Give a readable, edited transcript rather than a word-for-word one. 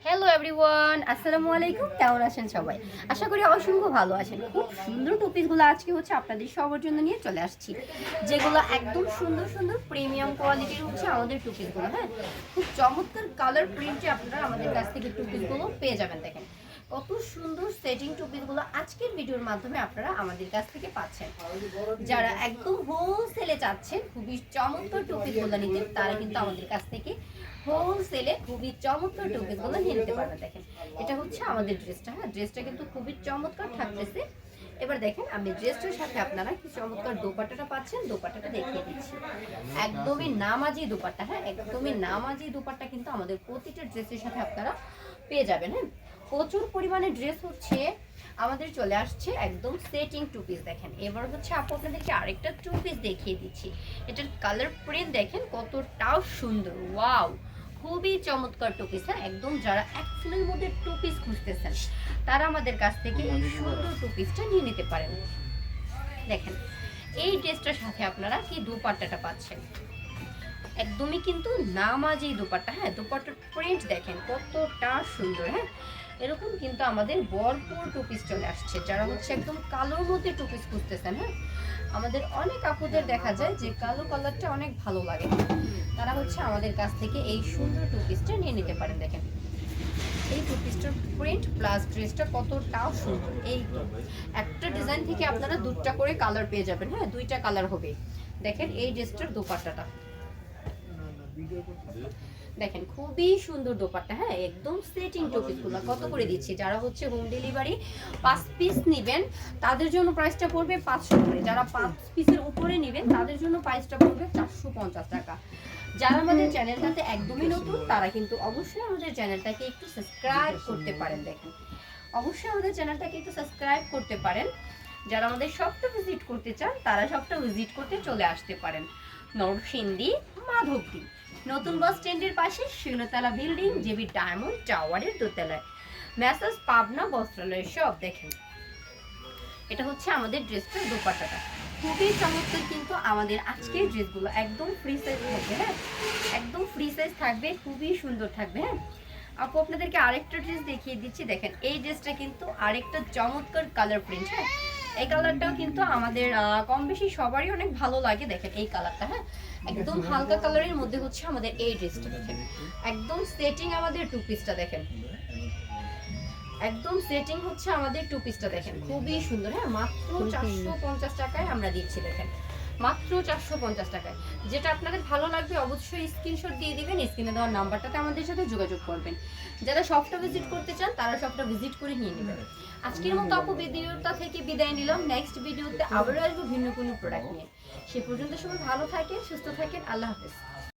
Hello everyone, আসসালামু আলাইকুম। কেমন আছেন সবাই? আশা করি অসংখ্য ভালো আছেন। খুব সুন্দর টপিসগুলো আজকে হচ্ছে আপনাদের সবার জন্য নিয়ে চলে আসছি, যেগুলো একদম সুন্দর সুন্দর প্রিমিয়াম কোয়ালিটির হচ্ছে আমাদের টপিসগুলো। হ্যাঁ, খুব চমৎকার কালার প্রিন্টে আপনারা আমাদের কাছ থেকে টপিসগুলো পেয়ে যাবেন। দেখেন কত সুন্দর সেটিং টপিসগুলো আজকের ভিডিওর মাধ্যমে আপনারা আমাদের কাছ থেকে পাচ্ছেন। যারা একদম হোলসেলে চাচ্ছেন খুবই চমৎকার টপিসগুলো নিতে, তারা কিন্তু আমাদের কাছ থেকে হোলসেলে খুবই চমৎকার টপিসগুলো নিয়ে নিতে পারবেন। দেখেন এটা হচ্ছে আমাদের ড্রেসটা। হ্যাঁ, ড্রেসটা কিন্তু খুবই চমৎকার থাকতেছে। এবার দেখেন আমি ড্রেসটার সাথে আপনারা কি চমৎকার দোপাট্টাটা পাচ্ছেন, দোপাট্টাটা দেখিয়ে দিচ্ছি। একদমই নামাজি দোপাট্টা। হ্যাঁ, একদমই নামাজি দোপাট্টা কিন্তু আমাদের প্রতিটা ড্রেসের সাথে আপনারা পেয়ে যাবেন। হ্যাঁ, প্রচুর পরিমাণে ড্রেস হচ্ছে আমাদের চলে আসছে একদম সেটিং টু পিস। দেখেন এবার হচ্ছে আপু আপনাদেরকে আরেকটা টু পিস দেখিয়ে দিচ্ছি। এটার কালার প্রিন্ট দেখেন কতটাও সুন্দর, ওয়াও, খুবই চমৎকার টু পিস। হ্যাঁ, একদম যারা এক ফুলের মধ্যে টু পিস খুঁজতেছেন তারা আমাদের কাছ থেকে এই সুন্দর টু পিসটা নিয়ে নিতে পারেন। দেখেন এই ড্রেসটার সাথে আপনারা কি দোপাট্টাটা পাচ্ছেন, একদমই কিন্তু নামাজি দোপাট্টা। হ্যাঁ, দোপাট্টার প্রিন্ট দেখেন কতটা সুন্দর। হ্যাঁ, এরকম কিন্তু আমাদের ভরপুর টু পিস চলে আসছে। যারা হচ্ছে একদম কালোর মধ্যে টু পিস খুঁজতেছেন, হ্যাঁ, আমাদের অনেক আপুদের দেখা যায় যে কালো কালারটা অনেক ভালো লাগে, তারা হচ্ছে আমাদের কাছ থেকে এই সুন্দর টু পিসটা নিয়ে নিতে পারেন। দেখেন এই টু পিসটার প্রিন্ট প্লাস ড্রেসটা কতটাও সুন্দর। এই একটা ডিজাইন থেকে আপনারা দুটো করে কালার পেয়ে যাবেন। হ্যাঁ, দুইটা কালার হবে। দেখেন এই ড্রেসটার দোপাট্টাটা দেখেন খুবই সুন্দর দোপাট্টা। হ্যাঁ, একদম সেটিং টপিসগুলো কত করে দিচ্ছি। যারা হচ্ছে হোম ডেলিভারি 5 পিস নেবেন তাদের জন্য প্রাইসটা পড়বে 500 করে। যারা 5 পিসের উপরে নেবেন তাদের জন্য প্রাইসটা পড়বে 450 টাকা। যারা আমাদের চ্যানেলটাতে একদমই নতুন তারা কিন্তু অবশ্যই আমাদের চ্যানেলটাকে একটু সাবস্ক্রাইব করতে পারেন। দেখেন অবশ্যই আমাদের চ্যানেলটাকে একটু সাবস্ক্রাইব করতে পারেন। যারা আমাদের শপটা ভিজিট করতে চান তারা শপটা ভিজিট করতে চলে আসতে পারেন নরসিংদী মাধবদী নতুন বাস স্ট্যান্ডের পাশে শূন্যতলা বিল্ডিং জেবি ডায়মন্ড টাওয়ারের দোতলায় মেসাজ পাবনা বস্ত্রালয়ের শপ। দেখেন এটা হচ্ছে আমাদের ড্রেসটার দোপাট্টাটা খুবই চমৎকার কিন্তু আমাদের আজকের ড্রেসগুলো একদম ফ্রি সাইজ থাকবে। হ্যাঁ, একদম ফ্রি সাইজ থাকবে, খুবই সুন্দর থাকবে। হ্যাঁ আপু আপনাদেরকে আরেকটা ড্রেস দেখিয়ে দিচ্ছি। দেখেন এই ড্রেসটা কিন্তু আরেকটা চমৎকার কালার প্রিন্ট। হ্যাঁ, এই কালারটাও কিন্তু আমাদের কম বেশি সবারই অনেক ভালো লাগে। দেখেন এই কালারটা, হ্যাঁ, একদম হালকা কালারের মধ্যে হচ্ছে আমাদের এই ড্রেসটা। দেখেন একদম সেটিং আমাদের টু পিসটা দেখেন, একদম সেটিং হচ্ছে আমাদের টু পিসটা দেখেন খুবই সুন্দর। হ্যাঁ, মাত্র 450 টাকায় আমরা দিচ্ছি। দেখেন মাত্র 450 টাকায়। যেটা আপনাদের ভালো লাগবে অবশ্যই স্ক্রিনশট দিয়ে দিবেন, স্ক্রিনে দেওয়ার নাম্বারটাতে আমাদের সাথে যোগাযোগ করবেন। যারা শপটা ভিজিট করতে চান তারা শপটা ভিজিট করে নিয়ে নেবেন। আজকের মতো আপু ভিডিওটা থেকে বিদায় নিলাম। নেক্সট ভিডিওতে আবারও আসবো ভিন্ন কোনো প্রোডাক্ট নিয়ে। সে পর্যন্ত সবাই ভালো থাকেন, সুস্থ থাকেন। আল্লাহ হাফেজ।